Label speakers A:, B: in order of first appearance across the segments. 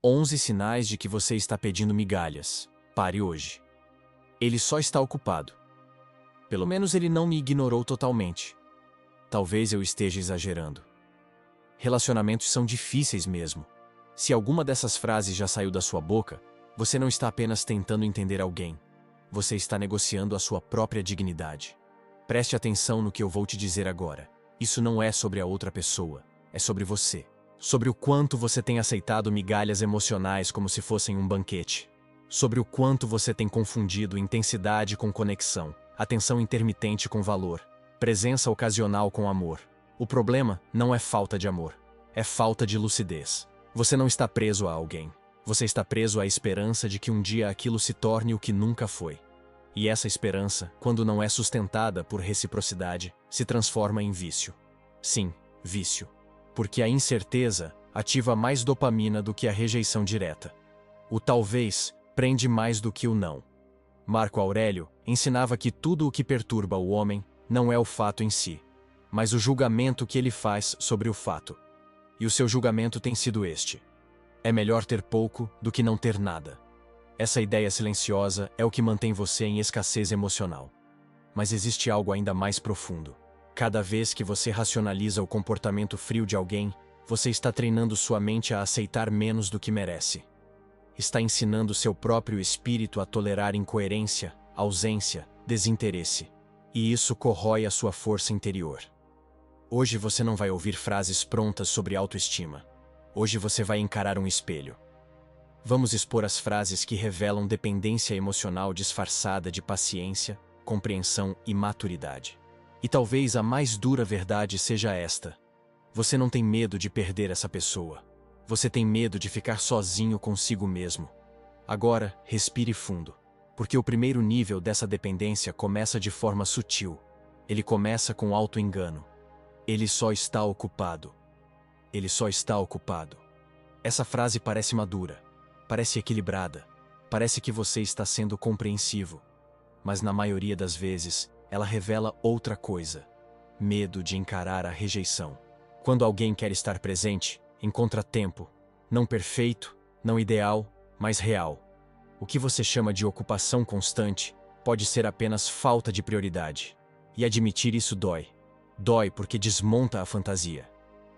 A: 11 sinais de que você está pedindo migalhas. Pare hoje. Ele só está ocupado. Pelo menos ele não me ignorou totalmente. Talvez eu esteja exagerando. Relacionamentos são difíceis mesmo. Se alguma dessas frases já saiu da sua boca, você não está apenas tentando entender alguém. Você está negociando a sua própria dignidade. Preste atenção no que eu vou te dizer agora. Isso não é sobre a outra pessoa, é sobre você. Sobre o quanto você tem aceitado migalhas emocionais como se fossem um banquete. Sobre o quanto você tem confundido intensidade com conexão, atenção intermitente com valor, presença ocasional com amor. O problema não é falta de amor, é falta de lucidez. Você não está preso a alguém. Você está preso à esperança de que um dia aquilo se torne o que nunca foi. E essa esperança, quando não é sustentada por reciprocidade, se transforma em vício. Sim, vício. Porque a incerteza ativa mais dopamina do que a rejeição direta. O talvez prende mais do que o não. Marco Aurélio ensinava que tudo o que perturba o homem não é o fato em si, mas o julgamento que ele faz sobre o fato. E o seu julgamento tem sido este: é melhor ter pouco do que não ter nada. Essa ideia silenciosa é o que mantém você em escassez emocional. Mas existe algo ainda mais profundo. Cada vez que você racionaliza o comportamento frio de alguém, você está treinando sua mente a aceitar menos do que merece. Está ensinando seu próprio espírito a tolerar incoerência, ausência, desinteresse. E isso corrói a sua força interior. Hoje você não vai ouvir frases prontas sobre autoestima. Hoje você vai encarar um espelho. Vamos expor as frases que revelam dependência emocional disfarçada de paciência, compreensão e maturidade. E talvez a mais dura verdade seja esta: você não tem medo de perder essa pessoa. Você tem medo de ficar sozinho consigo mesmo. Agora, respire fundo, porque o primeiro nível dessa dependência começa de forma sutil. Ele começa com auto-engano. Ele só está ocupado. Ele só está ocupado. Essa frase parece madura, parece equilibrada, parece que você está sendo compreensivo. Mas na maioria das vezes, ela revela outra coisa: medo de encarar a rejeição. Quando alguém quer estar presente, encontra tempo, não perfeito, não ideal, mas real. O que você chama de ocupação constante pode ser apenas falta de prioridade. E admitir isso dói. Dói porque desmonta a fantasia.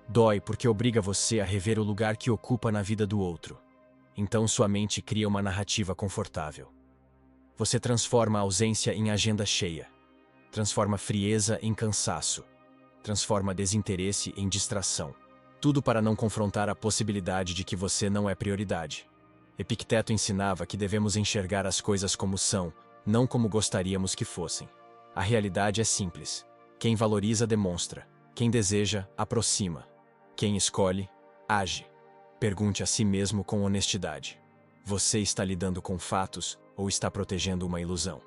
A: Dói porque obriga você a rever o lugar que ocupa na vida do outro. Então sua mente cria uma narrativa confortável. Você transforma a ausência em agenda cheia. Transforma frieza em cansaço. Transforma desinteresse em distração. Tudo para não confrontar a possibilidade de que você não é prioridade. Epicteto ensinava que devemos enxergar as coisas como são, não como gostaríamos que fossem. A realidade é simples. Quem valoriza, demonstra. Quem deseja, aproxima. Quem escolhe, age. Pergunte a si mesmo com honestidade: você está lidando com fatos ou está protegendo uma ilusão?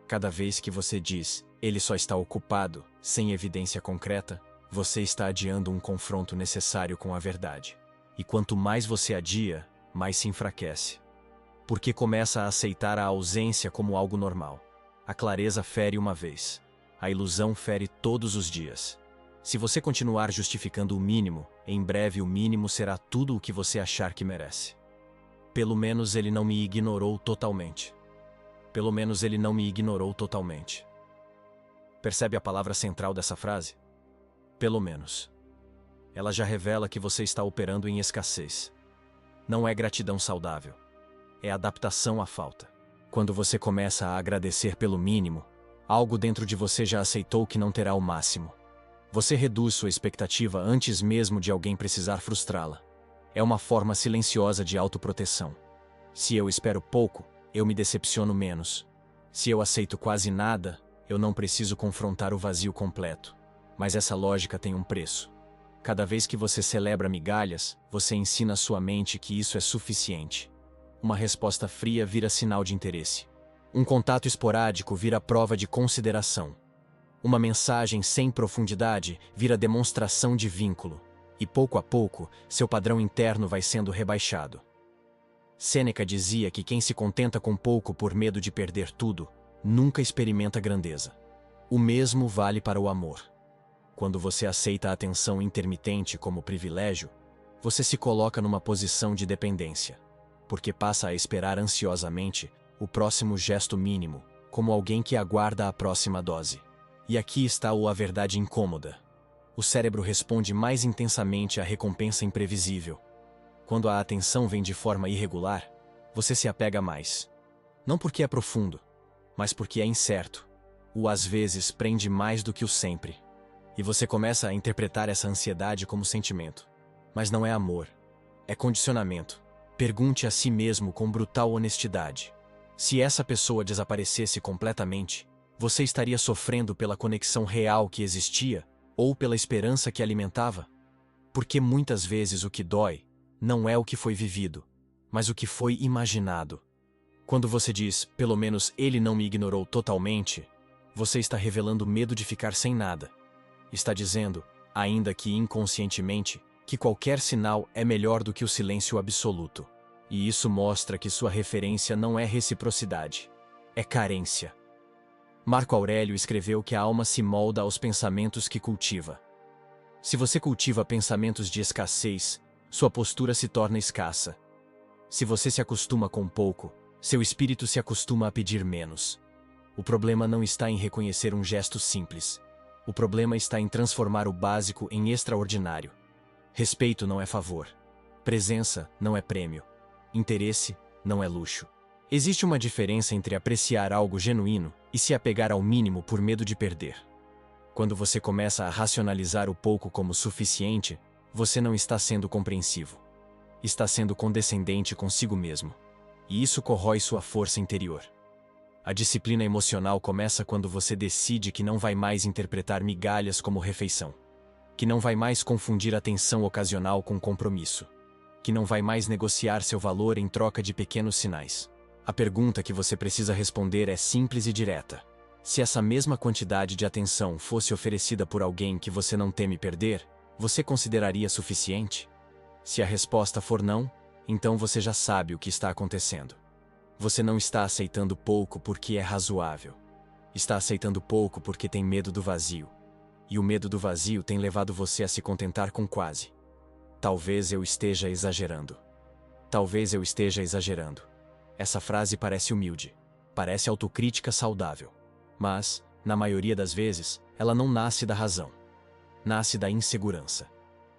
A: Cada vez que você diz, ele só está ocupado, sem evidência concreta, você está adiando um confronto necessário com a verdade. E quanto mais você adia, mais se enfraquece. Porque começa a aceitar a ausência como algo normal. A clareza fere uma vez. A ilusão fere todos os dias. Se você continuar justificando o mínimo, em breve o mínimo será tudo o que você achar que merece. Pelo menos ele não me ignorou totalmente. Pelo menos ele não me ignorou totalmente. Percebe a palavra central dessa frase? Pelo menos. Ela já revela que você está operando em escassez. Não é gratidão saudável. É adaptação à falta. Quando você começa a agradecer pelo mínimo, algo dentro de você já aceitou que não terá o máximo. Você reduz sua expectativa antes mesmo de alguém precisar frustrá-la. É uma forma silenciosa de autoproteção. Se eu espero pouco, eu me decepciono menos. Se eu aceito quase nada, eu não preciso confrontar o vazio completo. Mas essa lógica tem um preço. Cada vez que você celebra migalhas, você ensina sua mente que isso é suficiente. Uma resposta fria vira sinal de interesse. Um contato esporádico vira prova de consideração. Uma mensagem sem profundidade vira demonstração de vínculo. E pouco a pouco, seu padrão interno vai sendo rebaixado. Sêneca dizia que quem se contenta com pouco por medo de perder tudo, nunca experimenta grandeza. O mesmo vale para o amor. Quando você aceita a atenção intermitente como privilégio, você se coloca numa posição de dependência, porque passa a esperar ansiosamente o próximo gesto mínimo, como alguém que aguarda a próxima dose. E aqui está a verdade incômoda. O cérebro responde mais intensamente à recompensa imprevisível. Quando a atenção vem de forma irregular, você se apega mais. Não porque é profundo, mas porque é incerto. O às vezes prende mais do que o sempre. E você começa a interpretar essa ansiedade como sentimento. Mas não é amor, é condicionamento. Pergunte a si mesmo com brutal honestidade: se essa pessoa desaparecesse completamente, você estaria sofrendo pela conexão real que existia ou pela esperança que alimentava? Porque muitas vezes o que dói não é o que foi vivido, mas o que foi imaginado. Quando você diz, pelo menos ele não me ignorou totalmente, você está revelando medo de ficar sem nada. Está dizendo, ainda que inconscientemente, que qualquer sinal é melhor do que o silêncio absoluto. E isso mostra que sua referência não é reciprocidade, é carência. Marco Aurélio escreveu que a alma se molda aos pensamentos que cultiva. Se você cultiva pensamentos de escassez, sua postura se torna escassa. Se você se acostuma com pouco, seu espírito se acostuma a pedir menos. O problema não está em reconhecer um gesto simples. O problema está em transformar o básico em extraordinário. Respeito não é favor. Presença não é prêmio. Interesse não é luxo. Existe uma diferença entre apreciar algo genuíno e se apegar ao mínimo por medo de perder. Quando você começa a racionalizar o pouco como suficiente, você não está sendo compreensivo. Está sendo condescendente consigo mesmo. E isso corrói sua força interior. A disciplina emocional começa quando você decide que não vai mais interpretar migalhas como refeição. Que não vai mais confundir atenção ocasional com compromisso. Que não vai mais negociar seu valor em troca de pequenos sinais. A pergunta que você precisa responder é simples e direta. Se essa mesma quantidade de atenção fosse oferecida por alguém que você não teme perder, você consideraria suficiente? Se a resposta for não, então você já sabe o que está acontecendo. Você não está aceitando pouco porque é razoável. Está aceitando pouco porque tem medo do vazio. E o medo do vazio tem levado você a se contentar com quase. Talvez eu esteja exagerando. Talvez eu esteja exagerando. Essa frase parece humilde. Parece autocrítica saudável. Mas, na maioria das vezes, ela não nasce da razão. Nasce da insegurança.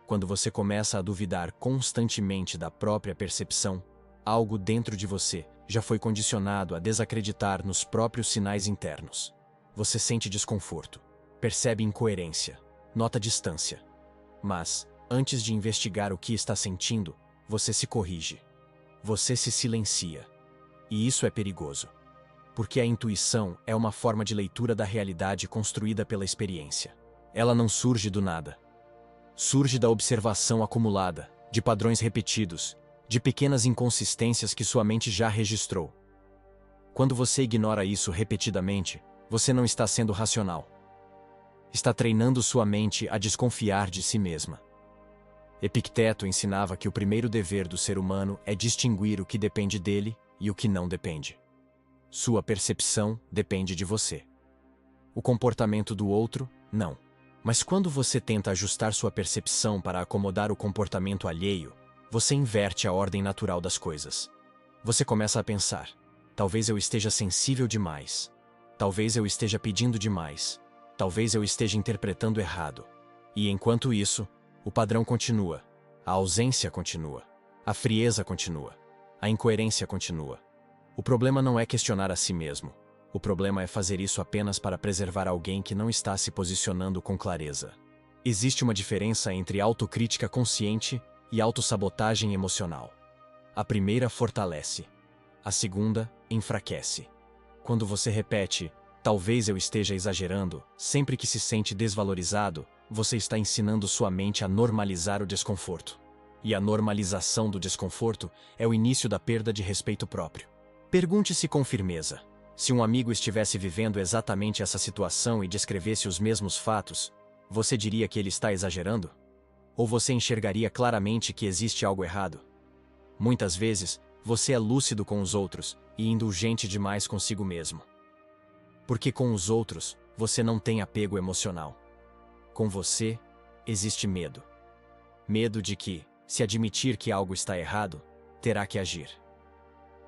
A: Quando você começa a duvidar constantemente da própria percepção, algo dentro de você já foi condicionado a desacreditar nos próprios sinais internos. Você sente desconforto, percebe incoerência, nota distância. Mas, antes de investigar o que está sentindo, você se corrige. Você se silencia. E isso é perigoso. Porque a intuição é uma forma de leitura da realidade construída pela experiência. Ela não surge do nada. Surge da observação acumulada, de padrões repetidos, de pequenas inconsistências que sua mente já registrou. Quando você ignora isso repetidamente, você não está sendo racional. Está treinando sua mente a desconfiar de si mesma. Epicteto ensinava que o primeiro dever do ser humano é distinguir o que depende dele e o que não depende. Sua percepção depende de você. O comportamento do outro, não. Mas quando você tenta ajustar sua percepção para acomodar o comportamento alheio, você inverte a ordem natural das coisas. Você começa a pensar: talvez eu esteja sensível demais. Talvez eu esteja pedindo demais. Talvez eu esteja interpretando errado. E enquanto isso, o padrão continua. A ausência continua. A frieza continua. A incoerência continua. O problema não é questionar a si mesmo. O problema é fazer isso apenas para preservar alguém que não está se posicionando com clareza. Existe uma diferença entre autocrítica consciente e autossabotagem emocional. A primeira fortalece. A segunda enfraquece. Quando você repete, talvez eu esteja exagerando, sempre que se sente desvalorizado, você está ensinando sua mente a normalizar o desconforto. E a normalização do desconforto é o início da perda de respeito próprio. Pergunte-se com firmeza: se um amigo estivesse vivendo exatamente essa situação e descrevesse os mesmos fatos, você diria que ele está exagerando? Ou você enxergaria claramente que existe algo errado? Muitas vezes, você é lúcido com os outros e indulgente demais consigo mesmo. Porque com os outros, você não tem apego emocional. Com você, existe medo. Medo de que, Se admitir que algo está errado, terá que agir.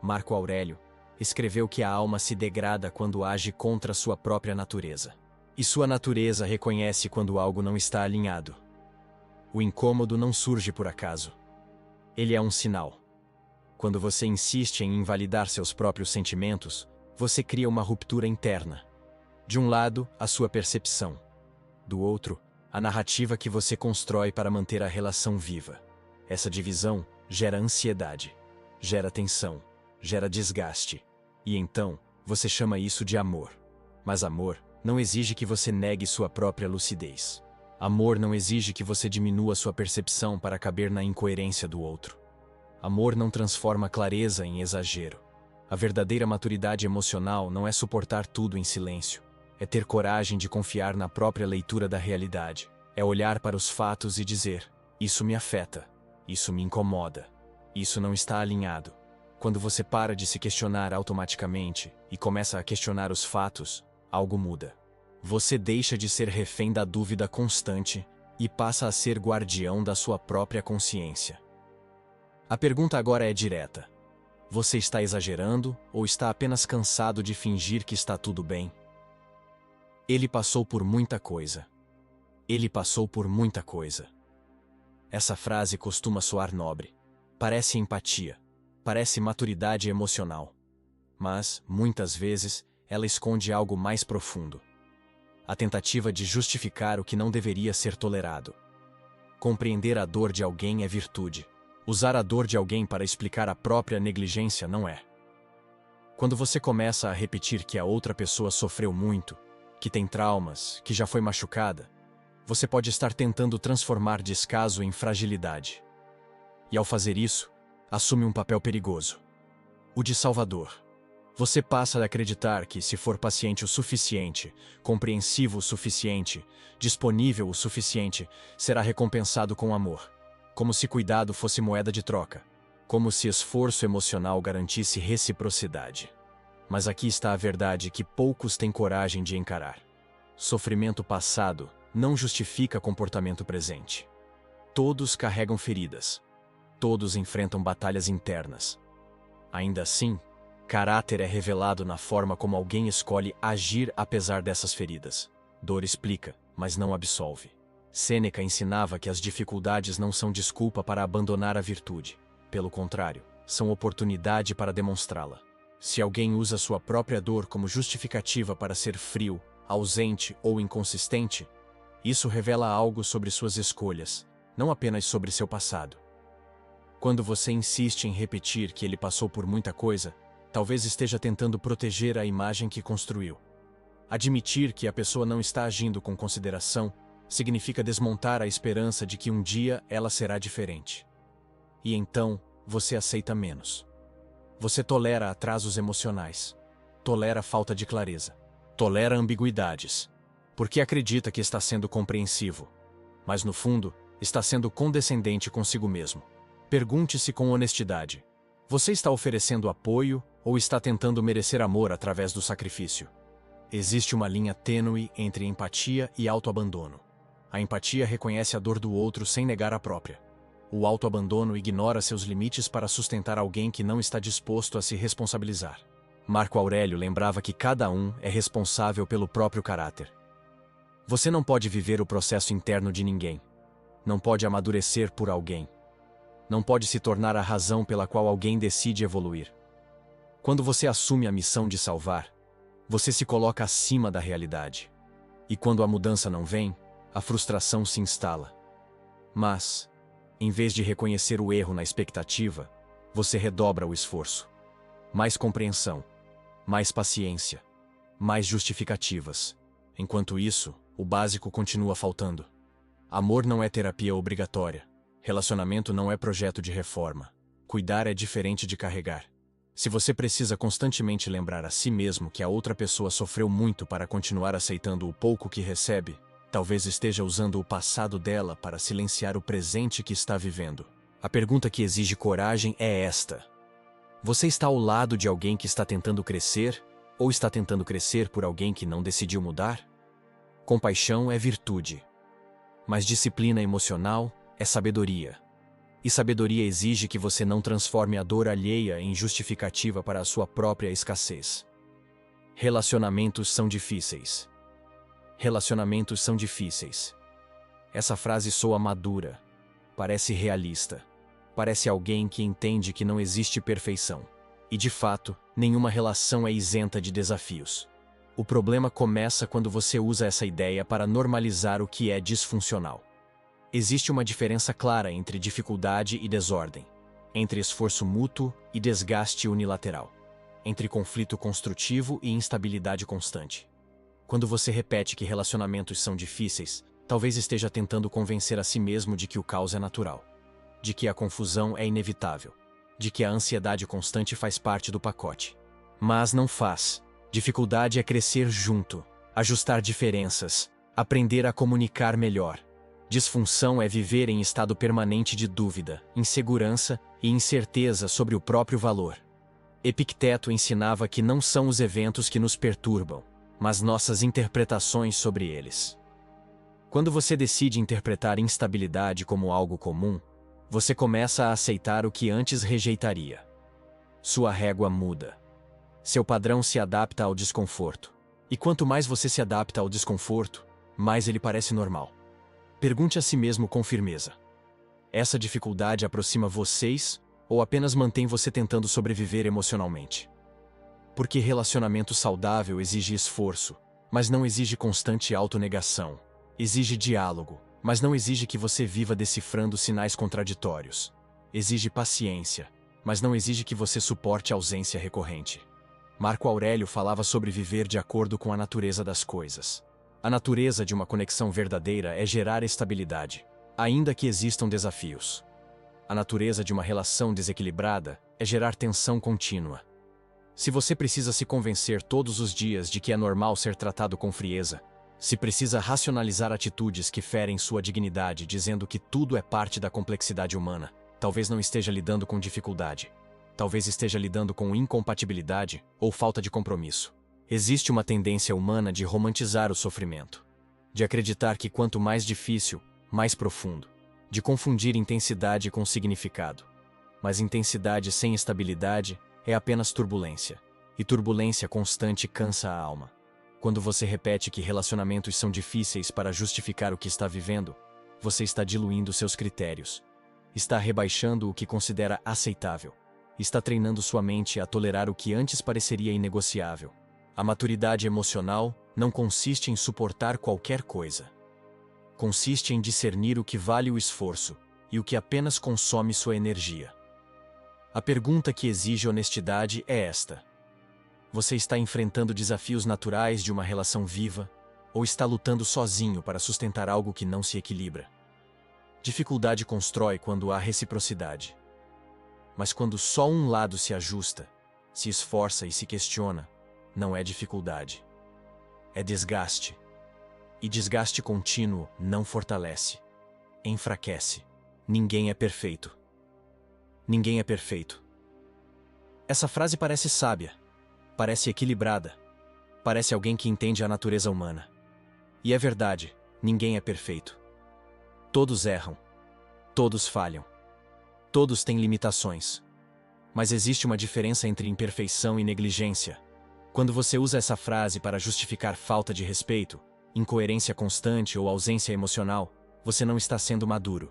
A: Marco Aurélio escreveu que a alma se degrada quando age contra sua própria natureza. E sua natureza reconhece quando algo não está alinhado. O incômodo não surge por acaso. Ele é um sinal. Quando você insiste em invalidar seus próprios sentimentos, você cria uma ruptura interna. De um lado, a sua percepção. Do outro, a narrativa que você constrói para manter a relação viva. Essa divisão gera ansiedade, gera tensão, gera desgaste. E então, você chama isso de amor. Mas amor não exige que você negue sua própria lucidez. Amor não exige que você diminua sua percepção para caber na incoerência do outro. Amor não transforma clareza em exagero. A verdadeira maturidade emocional não é suportar tudo em silêncio. É ter coragem de confiar na própria leitura da realidade. É olhar para os fatos e dizer: isso me afeta, isso me incomoda, isso não está alinhado. Quando você para de se questionar automaticamente e começa a questionar os fatos, algo muda. Você deixa de ser refém da dúvida constante e passa a ser guardião da sua própria consciência. A pergunta agora é direta. Você está exagerando ou está apenas cansado de fingir que está tudo bem? Ele passou por muita coisa. Ele passou por muita coisa. Essa frase costuma soar nobre. Parece empatia. Parece maturidade emocional. Mas, muitas vezes, ela esconde algo mais profundo. A tentativa de justificar o que não deveria ser tolerado. Compreender a dor de alguém é virtude. Usar a dor de alguém para explicar a própria negligência não é. Quando você começa a repetir que a outra pessoa sofreu muito, que tem traumas, que já foi machucada, você pode estar tentando transformar descaso em fragilidade. E ao fazer isso, assume um papel perigoso. O de salvador. Você passa a acreditar que, se for paciente o suficiente, compreensivo o suficiente, disponível o suficiente, será recompensado com amor. Como se cuidado fosse moeda de troca. Como se esforço emocional garantisse reciprocidade. Mas aqui está a verdade que poucos têm coragem de encarar. Sofrimento passado não justifica comportamento presente. Todos carregam feridas. Todos enfrentam batalhas internas. Ainda assim, caráter é revelado na forma como alguém escolhe agir apesar dessas feridas. Dor explica, mas não absolve. Sêneca ensinava que as dificuldades não são desculpa para abandonar a virtude. Pelo contrário, são oportunidade para demonstrá-la. Se alguém usa sua própria dor como justificativa para ser frio, ausente ou inconsistente, isso revela algo sobre suas escolhas, não apenas sobre seu passado. Quando você insiste em repetir que ele passou por muita coisa, talvez esteja tentando proteger a imagem que construiu. Admitir que a pessoa não está agindo com consideração significa desmontar a esperança de que um dia ela será diferente. E então, você aceita menos. Você tolera atrasos emocionais, tolera falta de clareza, tolera ambiguidades, porque acredita que está sendo compreensivo, mas no fundo, está sendo condescendente consigo mesmo. Pergunte-se com honestidade: você está oferecendo apoio ou está tentando merecer amor através do sacrifício? Existe uma linha tênue entre empatia e autoabandono. A empatia reconhece a dor do outro sem negar a própria. O autoabandono ignora seus limites para sustentar alguém que não está disposto a se responsabilizar. Marco Aurélio lembrava que cada um é responsável pelo próprio caráter. Você não pode viver o processo interno de ninguém. Não pode amadurecer por alguém. Não pode se tornar a razão pela qual alguém decide evoluir. Quando você assume a missão de salvar, você se coloca acima da realidade. E quando a mudança não vem, a frustração se instala. Mas, em vez de reconhecer o erro na expectativa, você redobra o esforço. Mais compreensão, mais paciência, mais justificativas. Enquanto isso, o básico continua faltando. Amor não é terapia obrigatória. Relacionamento não é projeto de reforma. Cuidar é diferente de carregar. Se você precisa constantemente lembrar a si mesmo que a outra pessoa sofreu muito para continuar aceitando o pouco que recebe, talvez esteja usando o passado dela para silenciar o presente que está vivendo. A pergunta que exige coragem é esta: você está ao lado de alguém que está tentando crescer, ou está tentando crescer por alguém que não decidiu mudar? Compaixão é virtude, mas disciplina emocional é sabedoria. E sabedoria exige que você não transforme a dor alheia em justificativa para a sua própria escassez. Relacionamentos são difíceis. Relacionamentos são difíceis. Essa frase soa madura, parece realista, parece alguém que entende que não existe perfeição. E de fato, nenhuma relação é isenta de desafios. O problema começa quando você usa essa ideia para normalizar o que é disfuncional. Existe uma diferença clara entre dificuldade e desordem, entre esforço mútuo e desgaste unilateral, entre conflito construtivo e instabilidade constante. Quando você repete que relacionamentos são difíceis, talvez esteja tentando convencer a si mesmo de que o caos é natural, de que a confusão é inevitável, de que a ansiedade constante faz parte do pacote. Mas não faz. Dificuldade é crescer junto, ajustar diferenças, aprender a comunicar melhor. Disfunção é viver em estado permanente de dúvida, insegurança e incerteza sobre o próprio valor. Epicteto ensinava que não são os eventos que nos perturbam, mas nossas interpretações sobre eles. Quando você decide interpretar instabilidade como algo comum, você começa a aceitar o que antes rejeitaria. Sua régua muda. Seu padrão se adapta ao desconforto. E quanto mais você se adapta ao desconforto, mais ele parece normal. Pergunte a si mesmo com firmeza: essa dificuldade aproxima vocês ou apenas mantém você tentando sobreviver emocionalmente? Porque relacionamento saudável exige esforço, mas não exige constante autonegação. Exige diálogo, mas não exige que você viva decifrando sinais contraditórios. Exige paciência, mas não exige que você suporte a ausência recorrente. Marco Aurélio falava sobre viver de acordo com a natureza das coisas. A natureza de uma conexão verdadeira é gerar estabilidade, ainda que existam desafios. A natureza de uma relação desequilibrada é gerar tensão contínua. Se você precisa se convencer todos os dias de que é normal ser tratado com frieza, se precisa racionalizar atitudes que ferem sua dignidade dizendo que tudo é parte da complexidade humana, talvez não esteja lidando com dificuldade. Talvez esteja lidando com incompatibilidade ou falta de compromisso. Existe uma tendência humana de romantizar o sofrimento, de acreditar que quanto mais difícil, mais profundo, de confundir intensidade com significado. Mas intensidade sem estabilidade é apenas turbulência, e turbulência constante cansa a alma. Quando você repete que relacionamentos são difíceis para justificar o que está vivendo, você está diluindo seus critérios, está rebaixando o que considera aceitável, está treinando sua mente a tolerar o que antes pareceria inegociável. A maturidade emocional não consiste em suportar qualquer coisa. Consiste em discernir o que vale o esforço e o que apenas consome sua energia. A pergunta que exige honestidade é esta: você está enfrentando desafios naturais de uma relação viva ou está lutando sozinho para sustentar algo que não se equilibra? Dificuldade constrói quando há reciprocidade. Mas quando só um lado se ajusta, se esforça e se questiona, não é dificuldade. É desgaste. E desgaste contínuo não fortalece. Enfraquece. Ninguém é perfeito. Ninguém é perfeito. Essa frase parece sábia. Parece equilibrada. Parece alguém que entende a natureza humana. E é verdade, ninguém é perfeito. Todos erram. Todos falham. Todos têm limitações. Mas existe uma diferença entre imperfeição e negligência. Quando você usa essa frase para justificar falta de respeito, incoerência constante ou ausência emocional, você não está sendo maduro.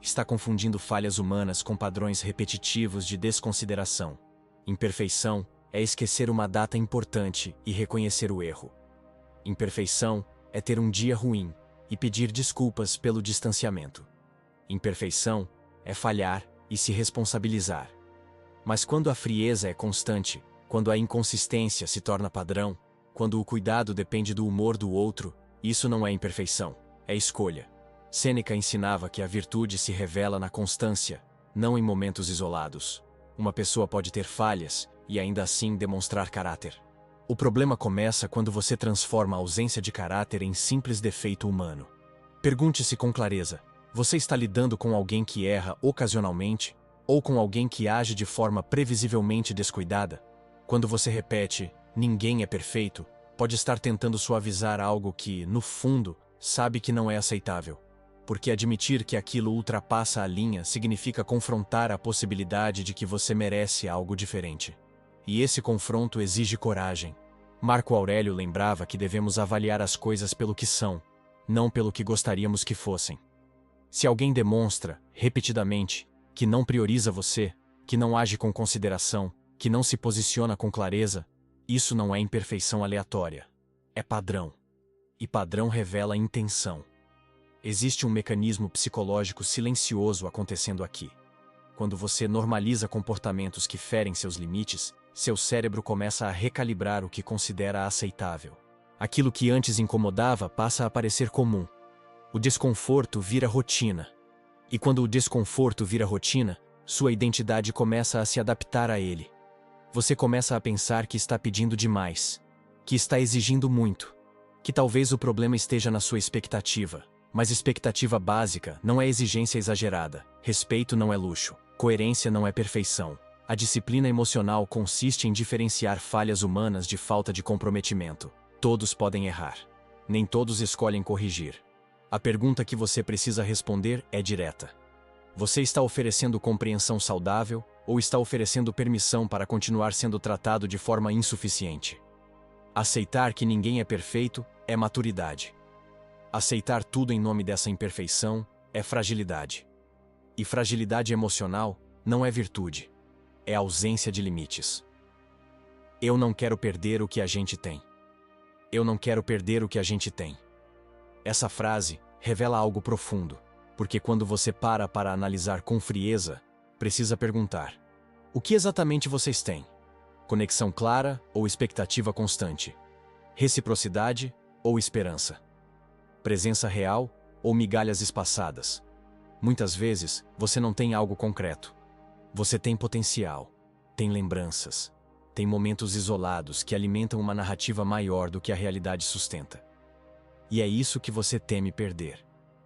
A: Está confundindo falhas humanas com padrões repetitivos de desconsideração. Imperfeição é esquecer uma data importante e reconhecer o erro. Imperfeição é ter um dia ruim e pedir desculpas pelo distanciamento. Imperfeição é falhar e se responsabilizar. Mas quando a frieza é constante, quando a inconsistência se torna padrão, quando o cuidado depende do humor do outro, isso não é imperfeição, é escolha. Sêneca ensinava que a virtude se revela na constância, não em momentos isolados. Uma pessoa pode ter falhas e ainda assim demonstrar caráter. O problema começa quando você transforma a ausência de caráter em simples defeito humano. Pergunte-se com clareza: você está lidando com alguém que erra ocasionalmente ou com alguém que age de forma previsivelmente descuidada? Quando você repete, ninguém é perfeito, pode estar tentando suavizar algo que, no fundo, sabe que não é aceitável. Porque admitir que aquilo ultrapassa a linha significa confrontar a possibilidade de que você merece algo diferente. E esse confronto exige coragem. Marco Aurélio lembrava que devemos avaliar as coisas pelo que são, não pelo que gostaríamos que fossem. Se alguém demonstra, repetidamente, que não prioriza você, que não age com consideração, que não se posiciona com clareza, isso não é imperfeição aleatória. É padrão. E padrão revela intenção. Existe um mecanismo psicológico silencioso acontecendo aqui. Quando você normaliza comportamentos que ferem seus limites, seu cérebro começa a recalibrar o que considera aceitável. Aquilo que antes incomodava passa a parecer comum. O desconforto vira rotina. E quando o desconforto vira rotina, sua identidade começa a se adaptar a ele. Você começa a pensar que está pedindo demais, que está exigindo muito, que talvez o problema esteja na sua expectativa. Mas expectativa básica não é exigência exagerada, respeito não é luxo, coerência não é perfeição. A disciplina emocional consiste em diferenciar falhas humanas de falta de comprometimento. Todos podem errar. Nem todos escolhem corrigir. A pergunta que você precisa responder é direta. Você está oferecendo compreensão saudável ou está oferecendo permissão para continuar sendo tratado de forma insuficiente? Aceitar que ninguém é perfeito é maturidade. Aceitar tudo em nome dessa imperfeição é fragilidade. E fragilidade emocional não é virtude. É ausência de limites. Eu não quero perder o que a gente tem. Eu não quero perder o que a gente tem. Essa frase revela algo profundo, porque quando você para analisar com frieza, precisa perguntar: o que exatamente vocês têm? Conexão clara ou expectativa constante? Reciprocidade ou esperança? Presença real ou migalhas espaçadas? Muitas vezes, você não tem algo concreto. Você tem potencial, tem lembranças, tem momentos isolados que alimentam uma narrativa maior do que a realidade sustenta. E é isso que você teme perder.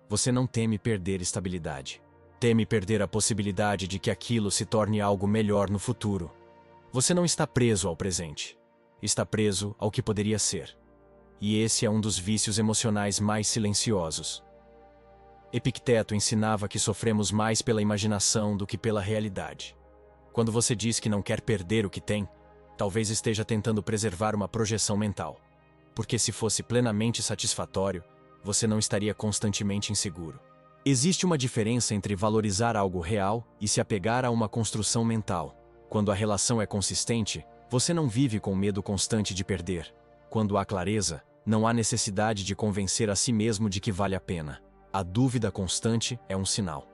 A: Você não teme perder estabilidade. Teme perder a possibilidade de que aquilo se torne algo melhor no futuro. Você não está preso ao presente. Está preso ao que poderia ser. E esse é um dos vícios emocionais mais silenciosos. Epicteto ensinava que sofremos mais pela imaginação do que pela realidade. Quando você diz que não quer perder o que tem, talvez esteja tentando preservar uma projeção mental. Porque se fosse plenamente satisfatório, você não estaria constantemente inseguro. Existe uma diferença entre valorizar algo real e se apegar a uma construção mental. Quando a relação é consistente, você não vive com medo constante de perder. Quando há clareza, não há necessidade de convencer a si mesmo de que vale a pena. A dúvida constante é um sinal.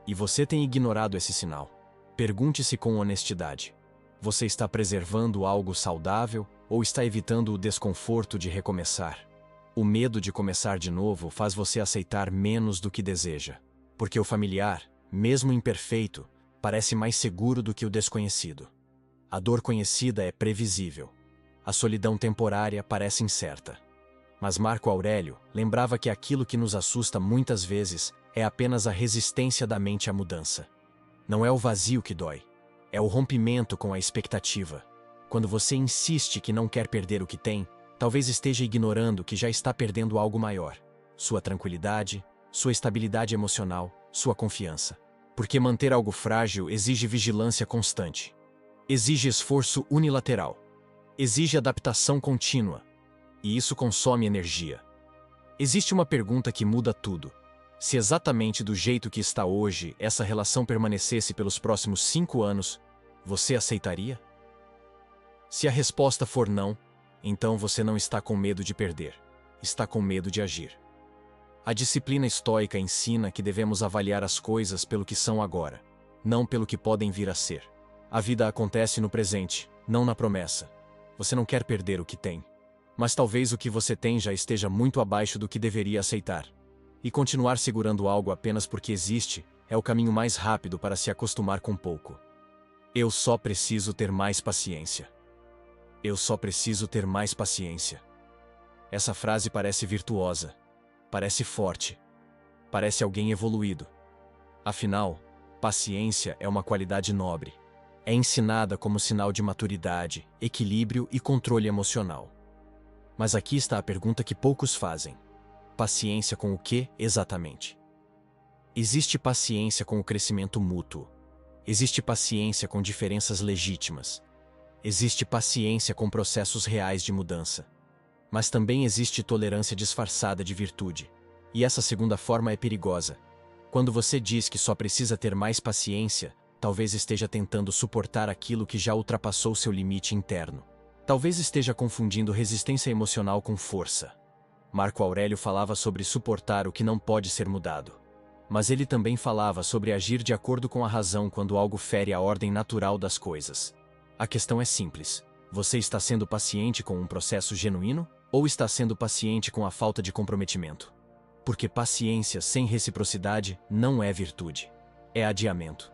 A: E você tem ignorado esse sinal. Pergunte-se com honestidade. Você está preservando algo saudável ou está evitando o desconforto de recomeçar? O medo de começar de novo faz você aceitar menos do que deseja. Porque o familiar, mesmo imperfeito, parece mais seguro do que o desconhecido. A dor conhecida é previsível. A solidão temporária parece incerta. Mas Marco Aurélio lembrava que aquilo que nos assusta muitas vezes é apenas a resistência da mente à mudança. Não é o vazio que dói, é o rompimento com a expectativa. Quando você insiste que não quer perder o que tem, talvez esteja ignorando que já está perdendo algo maior: sua tranquilidade, sua estabilidade emocional, sua confiança. Porque manter algo frágil exige vigilância constante. Exige esforço unilateral. Exige adaptação contínua. E isso consome energia. Existe uma pergunta que muda tudo. Se exatamente do jeito que está hoje essa relação permanecesse pelos próximos 5 anos, você aceitaria? Se a resposta for não, então você não está com medo de perder. Está com medo de agir. A disciplina estoica ensina que devemos avaliar as coisas pelo que são agora, não pelo que podem vir a ser. A vida acontece no presente, não na promessa. Você não quer perder o que tem. Mas talvez o que você tem já esteja muito abaixo do que deveria aceitar. E continuar segurando algo apenas porque existe é o caminho mais rápido para se acostumar com pouco. Eu só preciso ter mais paciência. Eu só preciso ter mais paciência. Essa frase parece virtuosa. Parece forte. Parece alguém evoluído. Afinal, paciência é uma qualidade nobre. É ensinada como sinal de maturidade, equilíbrio e controle emocional. Mas aqui está a pergunta que poucos fazem. Paciência com o que, exatamente? Existe paciência com o crescimento mútuo. Existe paciência com diferenças legítimas. Existe paciência com processos reais de mudança. Mas também existe tolerância disfarçada de virtude. E essa segunda forma é perigosa. Quando você diz que só precisa ter mais paciência, talvez esteja tentando suportar aquilo que já ultrapassou seu limite interno. Talvez esteja confundindo resistência emocional com força. Marco Aurélio falava sobre suportar o que não pode ser mudado. Mas ele também falava sobre agir de acordo com a razão quando algo fere a ordem natural das coisas. A questão é simples. Você está sendo paciente com um processo genuíno ou está sendo paciente com a falta de comprometimento? Porque paciência sem reciprocidade não é virtude. É adiamento.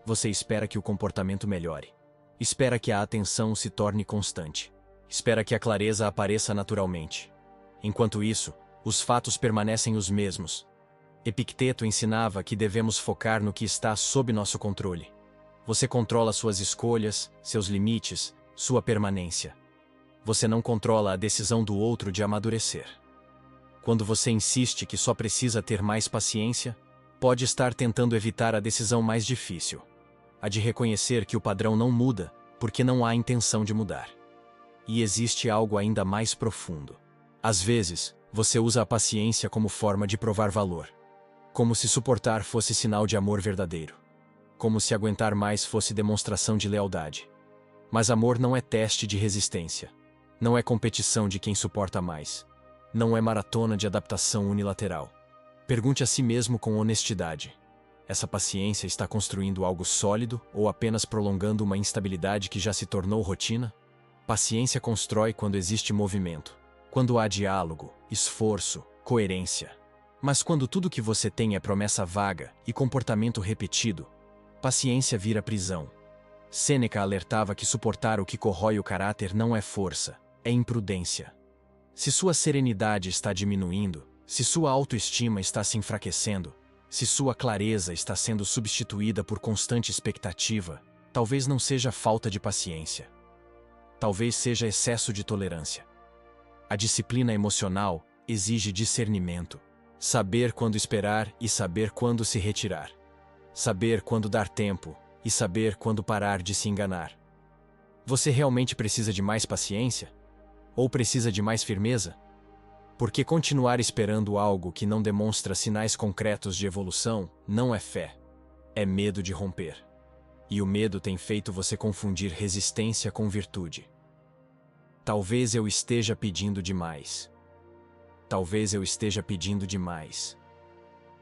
A: Você espera que o comportamento melhore. Espera que a atenção se torne constante. Espera que a clareza apareça naturalmente. Enquanto isso, os fatos permanecem os mesmos. Epicteto ensinava que devemos focar no que está sob nosso controle. Você controla suas escolhas, seus limites, sua permanência. Você não controla a decisão do outro de amadurecer. Quando você insiste que só precisa ter mais paciência, pode estar tentando evitar a decisão mais difícil, a de reconhecer que o padrão não muda porque não há intenção de mudar. E existe algo ainda mais profundo. Às vezes, você usa a paciência como forma de provar valor. Como se suportar fosse sinal de amor verdadeiro. Como se aguentar mais fosse demonstração de lealdade. Mas amor não é teste de resistência. Não é competição de quem suporta mais. Não é maratona de adaptação unilateral. Pergunte a si mesmo com honestidade. Essa paciência está construindo algo sólido ou apenas prolongando uma instabilidade que já se tornou rotina? Paciência constrói quando existe movimento. Quando há diálogo, esforço, coerência. Mas quando tudo que você tem é promessa vaga e comportamento repetido, paciência vira prisão. Sêneca alertava que suportar o que corrói o caráter não é força, é imprudência. Se sua serenidade está diminuindo, se sua autoestima está se enfraquecendo, se sua clareza está sendo substituída por constante expectativa, talvez não seja falta de paciência. Talvez seja excesso de tolerância. A disciplina emocional exige discernimento. Saber quando esperar e saber quando se retirar. Saber quando dar tempo e saber quando parar de se enganar. Você realmente precisa de mais paciência? Ou precisa de mais firmeza? Porque continuar esperando algo que não demonstra sinais concretos de evolução não é fé. É medo de romper. E o medo tem feito você confundir resistência com virtude. Talvez eu esteja pedindo demais. Talvez eu esteja pedindo demais.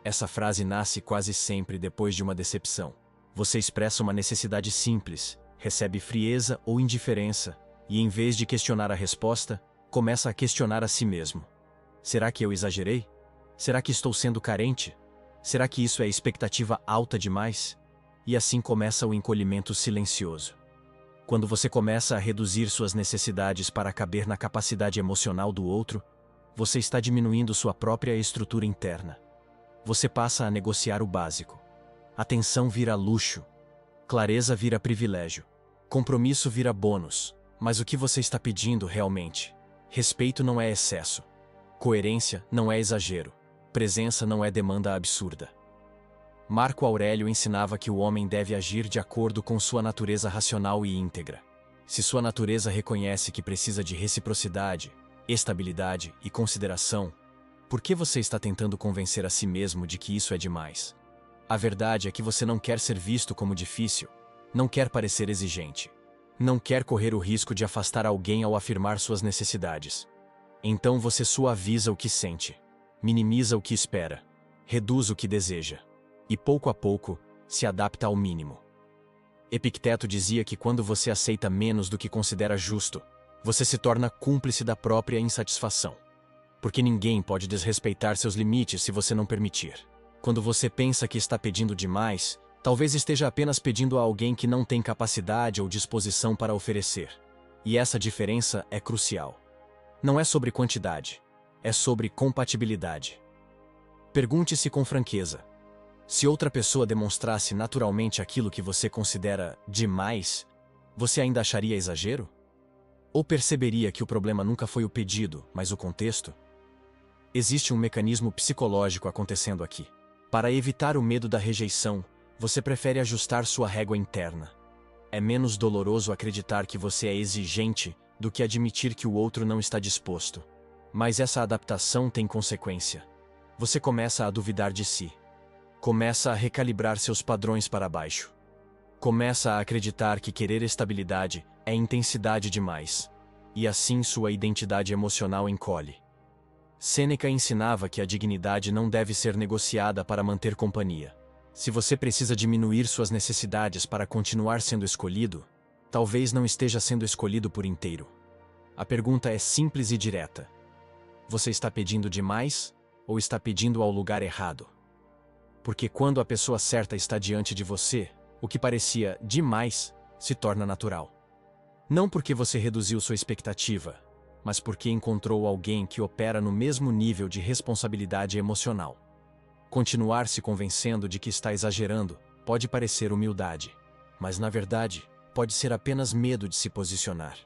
A: Essa frase nasce quase sempre depois de uma decepção. Você expressa uma necessidade simples, recebe frieza ou indiferença, e em vez de questionar a resposta, começa a questionar a si mesmo. Será que eu exagerei? Será que estou sendo carente? Será que isso é expectativa alta demais? E assim começa o encolhimento silencioso. Quando você começa a reduzir suas necessidades para caber na capacidade emocional do outro, você está diminuindo sua própria estrutura interna. Você passa a negociar o básico. Atenção vira luxo. Clareza vira privilégio. Compromisso vira bônus. Mas o que você está pedindo realmente? Respeito não é excesso. Coerência não é exagero. Presença não é demanda absurda. Marco Aurélio ensinava que o homem deve agir de acordo com sua natureza racional e íntegra. Se sua natureza reconhece que precisa de reciprocidade, estabilidade e consideração, por que você está tentando convencer a si mesmo de que isso é demais? A verdade é que você não quer ser visto como difícil, não quer parecer exigente, não quer correr o risco de afastar alguém ao afirmar suas necessidades. Então você suaviza o que sente, minimiza o que espera, reduz o que deseja, e pouco a pouco, se adapta ao mínimo. Epicteto dizia que quando você aceita menos do que considera justo, você se torna cúmplice da própria insatisfação. Porque ninguém pode desrespeitar seus limites se você não permitir. Quando você pensa que está pedindo demais, talvez esteja apenas pedindo a alguém que não tem capacidade ou disposição para oferecer. E essa diferença é crucial. Não é sobre quantidade, é sobre compatibilidade. Pergunte-se com franqueza. Se outra pessoa demonstrasse naturalmente aquilo que você considera demais, você ainda acharia exagero? Ou perceberia que o problema nunca foi o pedido, mas o contexto? Existe um mecanismo psicológico acontecendo aqui. Para evitar o medo da rejeição, você prefere ajustar sua régua interna. É menos doloroso acreditar que você é exigente do que admitir que o outro não está disposto. Mas essa adaptação tem consequência. Você começa a duvidar de si. Começa a recalibrar seus padrões para baixo. Começa a acreditar que querer estabilidade é intensidade demais. E assim sua identidade emocional encolhe. Sêneca ensinava que a dignidade não deve ser negociada para manter companhia. Se você precisa diminuir suas necessidades para continuar sendo escolhido, talvez não esteja sendo escolhido por inteiro. A pergunta é simples e direta. Você está pedindo demais ou está pedindo ao lugar errado? Porque quando a pessoa certa está diante de você, o que parecia demais se torna natural. Não porque você reduziu sua expectativa, mas porque encontrou alguém que opera no mesmo nível de responsabilidade emocional. Continuar se convencendo de que está exagerando pode parecer humildade, mas na verdade pode ser apenas medo de se posicionar.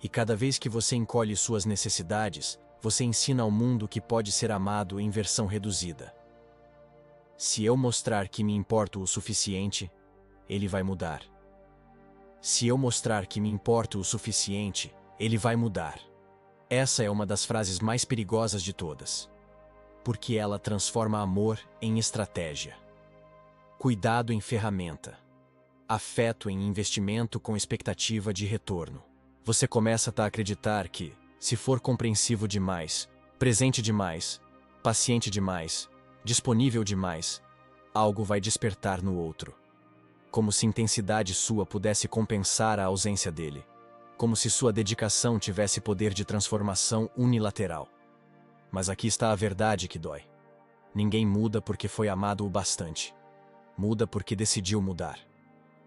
A: E cada vez que você encolhe suas necessidades, você ensina ao mundo que pode ser amado em versão reduzida. Se eu mostrar que me importo o suficiente, ele vai mudar. Se eu mostrar que me importo o suficiente, ele vai mudar. Essa é uma das frases mais perigosas de todas. Porque ela transforma amor em estratégia. Cuidado em ferramenta. Afeto em investimento com expectativa de retorno. Você começa a acreditar que, se for compreensivo demais, presente demais, paciente demais, disponível demais, algo vai despertar no outro. Como se intensidade sua pudesse compensar a ausência dele. Como se sua dedicação tivesse poder de transformação unilateral. Mas aqui está a verdade que dói. Ninguém muda porque foi amado o bastante. Muda porque decidiu mudar.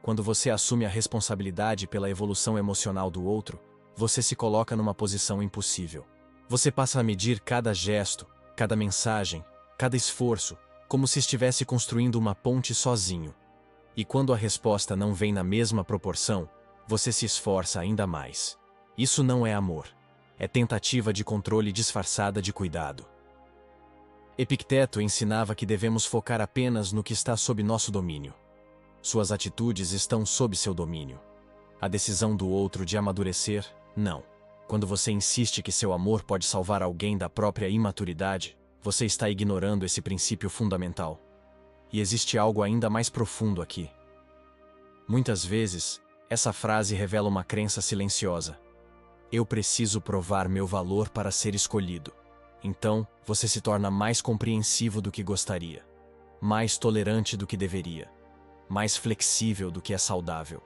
A: Quando você assume a responsabilidade pela evolução emocional do outro, você se coloca numa posição impossível. Você passa a medir cada gesto, cada mensagem, cada esforço, como se estivesse construindo uma ponte sozinho. E quando a resposta não vem na mesma proporção, você se esforça ainda mais. Isso não é amor. É tentativa de controle disfarçada de cuidado. Epicteto ensinava que devemos focar apenas no que está sob nosso domínio. Suas atitudes estão sob seu domínio. A decisão do outro de amadurecer, não. Quando você insiste que seu amor pode salvar alguém da própria imaturidade, você está ignorando esse princípio fundamental. E existe algo ainda mais profundo aqui. Muitas vezes, essa frase revela uma crença silenciosa. Eu preciso provar meu valor para ser escolhido. Então, você se torna mais compreensivo do que gostaria, mais tolerante do que deveria, mais flexível do que é saudável.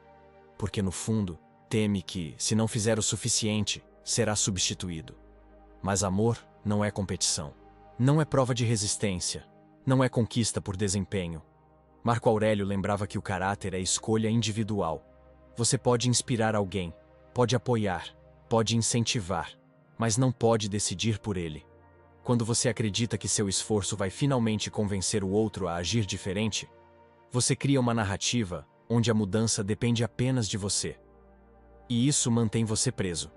A: Porque no fundo, teme que, se não fizer o suficiente, será substituído. Mas amor não é competição. Não é prova de resistência. Não é conquista por desempenho. Marco Aurélio lembrava que o caráter é escolha individual. Você pode inspirar alguém, pode apoiar, pode incentivar, mas não pode decidir por ele. Quando você acredita que seu esforço vai finalmente convencer o outro a agir diferente, você cria uma narrativa onde a mudança depende apenas de você. E isso mantém você preso.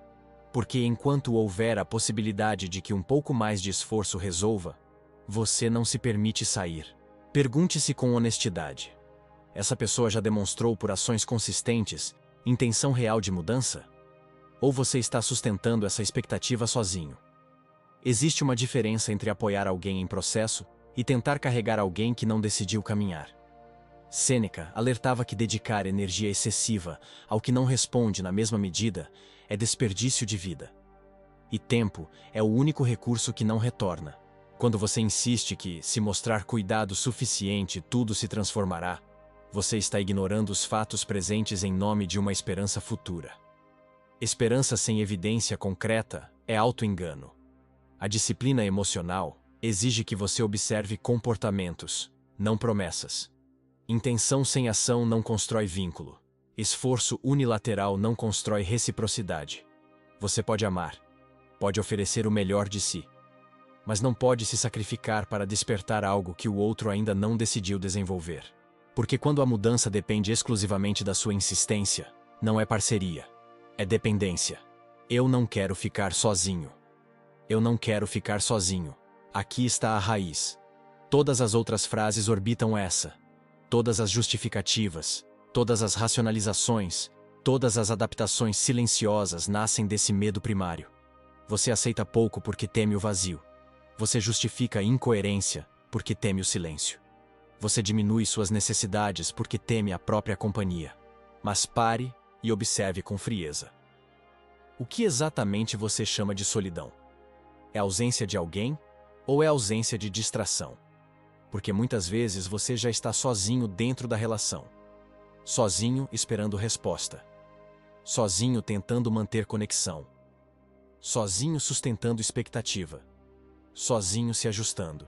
A: Porque enquanto houver a possibilidade de que um pouco mais de esforço resolva, você não se permite sair. Pergunte-se com honestidade. Essa pessoa já demonstrou por ações consistentes intenção real de mudança? Ou você está sustentando essa expectativa sozinho? Existe uma diferença entre apoiar alguém em processo e tentar carregar alguém que não decidiu caminhar. Sêneca alertava que dedicar energia excessiva ao que não responde na mesma medida é desperdício de vida. E tempo é o único recurso que não retorna. Quando você insiste que, se mostrar cuidado suficiente, tudo se transformará, você está ignorando os fatos presentes em nome de uma esperança futura. Esperança sem evidência concreta é auto-engano. A disciplina emocional exige que você observe comportamentos, não promessas. Intenção sem ação não constrói vínculo. Esforço unilateral não constrói reciprocidade. Você pode amar, pode oferecer o melhor de si, mas não pode se sacrificar para despertar algo que o outro ainda não decidiu desenvolver. Porque quando a mudança depende exclusivamente da sua insistência, não é parceria, é dependência. Eu não quero ficar sozinho. Eu não quero ficar sozinho. Aqui está a raiz. Todas as outras frases orbitam essa. Todas as justificativas, todas as racionalizações, todas as adaptações silenciosas nascem desse medo primário. Você aceita pouco porque teme o vazio. Você justifica a incoerência porque teme o silêncio. Você diminui suas necessidades porque teme a própria companhia. Mas pare e observe com frieza. O que exatamente você chama de solidão? É ausência de alguém ou é ausência de distração? Porque muitas vezes você já está sozinho dentro da relação. Sozinho esperando resposta. Sozinho tentando manter conexão. Sozinho sustentando expectativa. Sozinho se ajustando.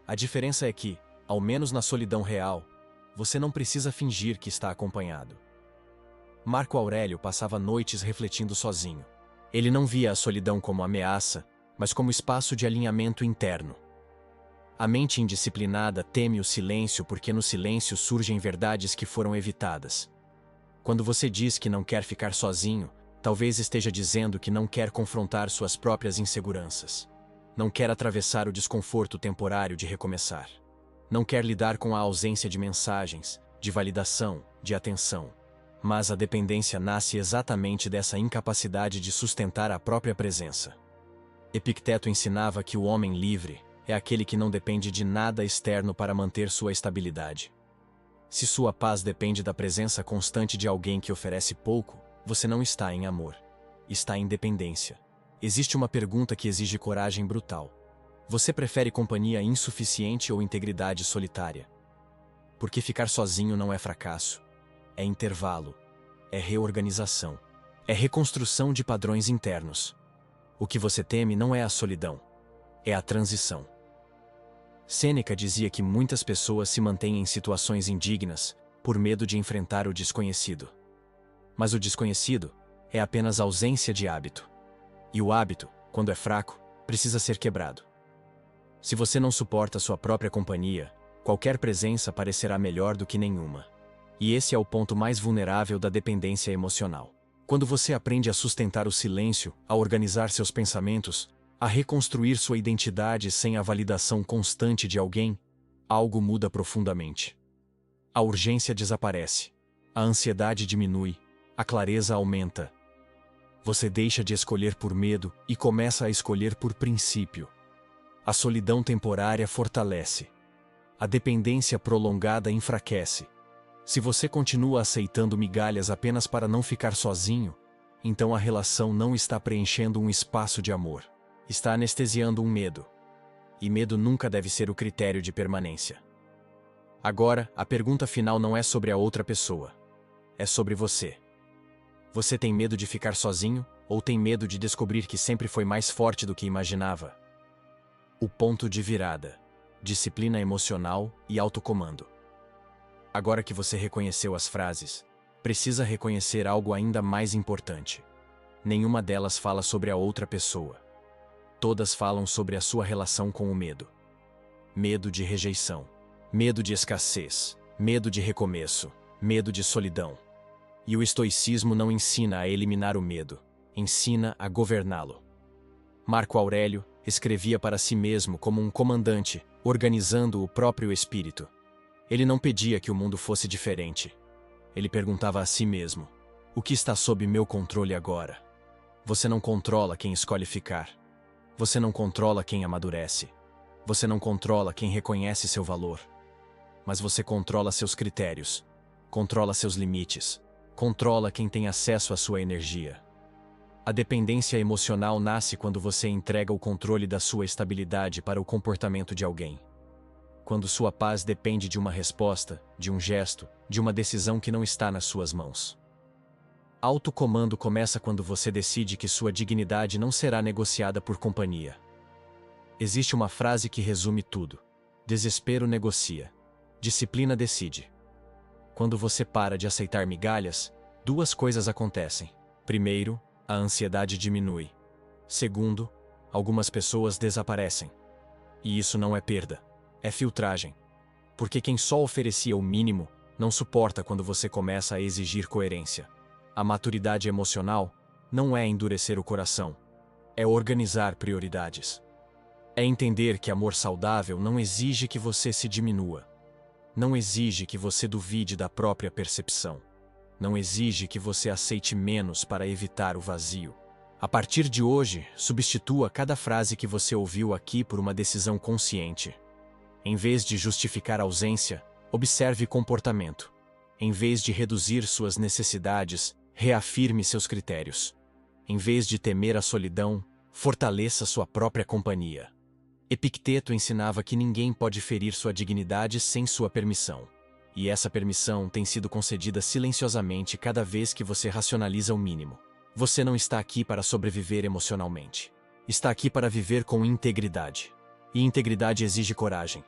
A: A diferença é que, ao menos na solidão real, você não precisa fingir que está acompanhado. Marco Aurélio passava noites refletindo sozinho. Ele não via a solidão como ameaça, mas como espaço de alinhamento interno. A mente indisciplinada teme o silêncio porque no silêncio surgem verdades que foram evitadas. Quando você diz que não quer ficar sozinho, talvez esteja dizendo que não quer confrontar suas próprias inseguranças. Não quer atravessar o desconforto temporário de recomeçar. Não quer lidar com a ausência de mensagens, de validação, de atenção. Mas a dependência nasce exatamente dessa incapacidade de sustentar a própria presença. Epicteto ensinava que o homem livre é aquele que não depende de nada externo para manter sua estabilidade. Se sua paz depende da presença constante de alguém que oferece pouco, você não está em amor. Está em dependência. Existe uma pergunta que exige coragem brutal. Você prefere companhia insuficiente ou integridade solitária? Porque ficar sozinho não é fracasso. É intervalo. É reorganização. É reconstrução de padrões internos. O que você teme não é a solidão. É a transição. Sêneca dizia que muitas pessoas se mantêm em situações indignas por medo de enfrentar o desconhecido. Mas o desconhecido é apenas ausência de hábito. E o hábito, quando é fraco, precisa ser quebrado. Se você não suporta sua própria companhia, qualquer presença parecerá melhor do que nenhuma. E esse é o ponto mais vulnerável da dependência emocional. Quando você aprende a sustentar o silêncio, a organizar seus pensamentos, a reconstruir sua identidade sem a validação constante de alguém, algo muda profundamente. A urgência desaparece, a ansiedade diminui, a clareza aumenta. Você deixa de escolher por medo e começa a escolher por princípio. A solidão temporária fortalece. A dependência prolongada enfraquece. Se você continua aceitando migalhas apenas para não ficar sozinho, então a relação não está preenchendo um espaço de amor. Está anestesiando um medo. E medo nunca deve ser o critério de permanência. Agora, a pergunta final não é sobre a outra pessoa. É sobre você. Você tem medo de ficar sozinho ou tem medo de descobrir que sempre foi mais forte do que imaginava? O ponto de virada. Disciplina emocional e autocomando. Agora que você reconheceu as frases, precisa reconhecer algo ainda mais importante. Nenhuma delas fala sobre a outra pessoa. Todas falam sobre a sua relação com o medo. Medo de rejeição. Medo de escassez. Medo de recomeço. Medo de solidão. E o estoicismo não ensina a eliminar o medo, ensina a governá-lo. Marco Aurélio escrevia para si mesmo como um comandante, organizando o próprio espírito. Ele não pedia que o mundo fosse diferente. Ele perguntava a si mesmo: o que está sob meu controle agora? Você não controla quem escolhe ficar. Você não controla quem amadurece. Você não controla quem reconhece seu valor. Mas você controla seus critérios, controla seus limites, controla quem tem acesso à sua energia. A dependência emocional nasce quando você entrega o controle da sua estabilidade para o comportamento de alguém. Quando sua paz depende de uma resposta, de um gesto, de uma decisão que não está nas suas mãos. Autocomando começa quando você decide que sua dignidade não será negociada por companhia. Existe uma frase que resume tudo: desespero negocia, disciplina decide. Quando você para de aceitar migalhas, duas coisas acontecem. Primeiro, a ansiedade diminui. Segundo, algumas pessoas desaparecem. E isso não é perda, é filtragem. Porque quem só oferecia o mínimo não suporta quando você começa a exigir coerência. A maturidade emocional não é endurecer o coração, é organizar prioridades. É entender que amor saudável não exige que você se diminua. Não exige que você duvide da própria percepção. Não exige que você aceite menos para evitar o vazio. A partir de hoje, substitua cada frase que você ouviu aqui por uma decisão consciente. Em vez de justificar a ausência, observe comportamento. Em vez de reduzir suas necessidades, reafirme seus critérios. Em vez de temer a solidão, fortaleça sua própria companhia. Epicteto ensinava que ninguém pode ferir sua dignidade sem sua permissão. E essa permissão tem sido concedida silenciosamente cada vez que você racionaliza o mínimo. Você não está aqui para sobreviver emocionalmente. Está aqui para viver com integridade. E integridade exige coragem.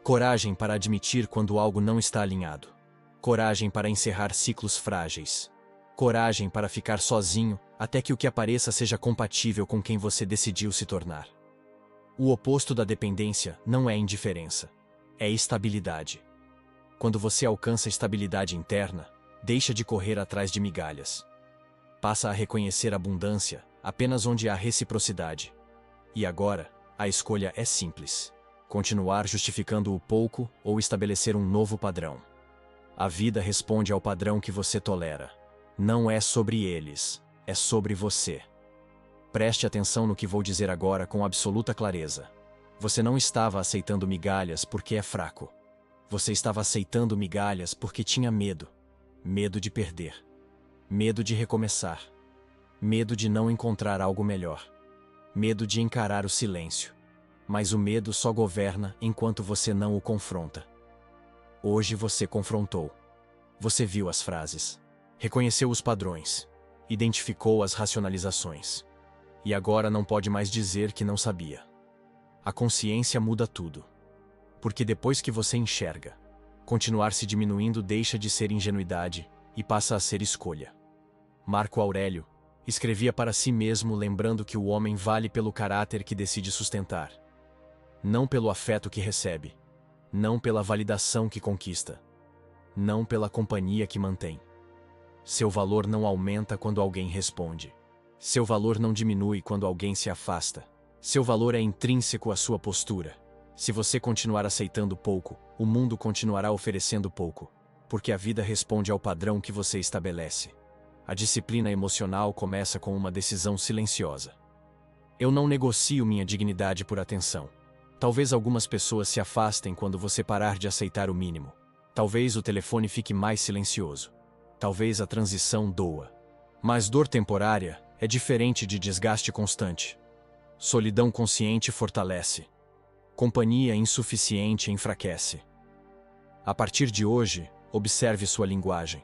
A: Coragem para admitir quando algo não está alinhado. Coragem para encerrar ciclos frágeis. Coragem para ficar sozinho até que o que apareça seja compatível com quem você decidiu se tornar. O oposto da dependência não é indiferença, é estabilidade. Quando você alcança estabilidade interna, deixa de correr atrás de migalhas. Passa a reconhecer abundância apenas onde há reciprocidade. E agora, a escolha é simples: continuar justificando o pouco ou estabelecer um novo padrão. A vida responde ao padrão que você tolera. Não é sobre eles, é sobre você. Preste atenção no que vou dizer agora com absoluta clareza. Você não estava aceitando migalhas porque é fraco. Você estava aceitando migalhas porque tinha medo. Medo de perder. Medo de recomeçar. Medo de não encontrar algo melhor. Medo de encarar o silêncio. Mas o medo só governa enquanto você não o confronta. Hoje você confrontou. Você viu as frases. Reconheceu os padrões. Identificou as racionalizações. E agora não pode mais dizer que não sabia. A consciência muda tudo. Porque depois que você enxerga, continuar se diminuindo deixa de ser ingenuidade e passa a ser escolha. Marco Aurélio escrevia para si mesmo lembrando que o homem vale pelo caráter que decide sustentar. Não pelo afeto que recebe. Não pela validação que conquista. Não pela companhia que mantém. Seu valor não aumenta quando alguém responde. Seu valor não diminui quando alguém se afasta. Seu valor é intrínseco à sua postura. Se você continuar aceitando pouco, o mundo continuará oferecendo pouco, porque a vida responde ao padrão que você estabelece. A disciplina emocional começa com uma decisão silenciosa. Eu não negocio minha dignidade por atenção. Talvez algumas pessoas se afastem quando você parar de aceitar o mínimo. Talvez o telefone fique mais silencioso. Talvez a transição doa. Mas dor temporária é diferente de desgaste constante. Solidão consciente fortalece. Companhia insuficiente enfraquece. A partir de hoje, observe sua linguagem.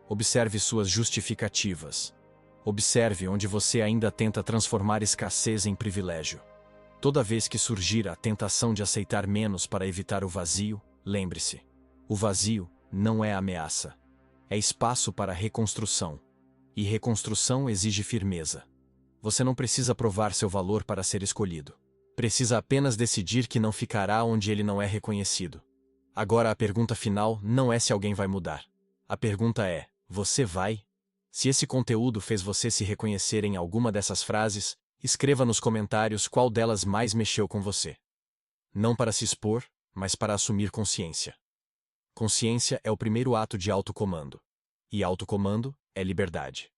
A: Observe suas justificativas. Observe onde você ainda tenta transformar escassez em privilégio. Toda vez que surgir a tentação de aceitar menos para evitar o vazio, lembre-se: o vazio não é ameaça. É espaço para reconstrução. E reconstrução exige firmeza. Você não precisa provar seu valor para ser escolhido. Precisa apenas decidir que não ficará onde ele não é reconhecido. Agora a pergunta final não é se alguém vai mudar. A pergunta é: você vai? Se esse conteúdo fez você se reconhecer em alguma dessas frases, escreva nos comentários qual delas mais mexeu com você. Não para se expor, mas para assumir consciência. Consciência é o primeiro ato de autocomando. E autocomando é liberdade.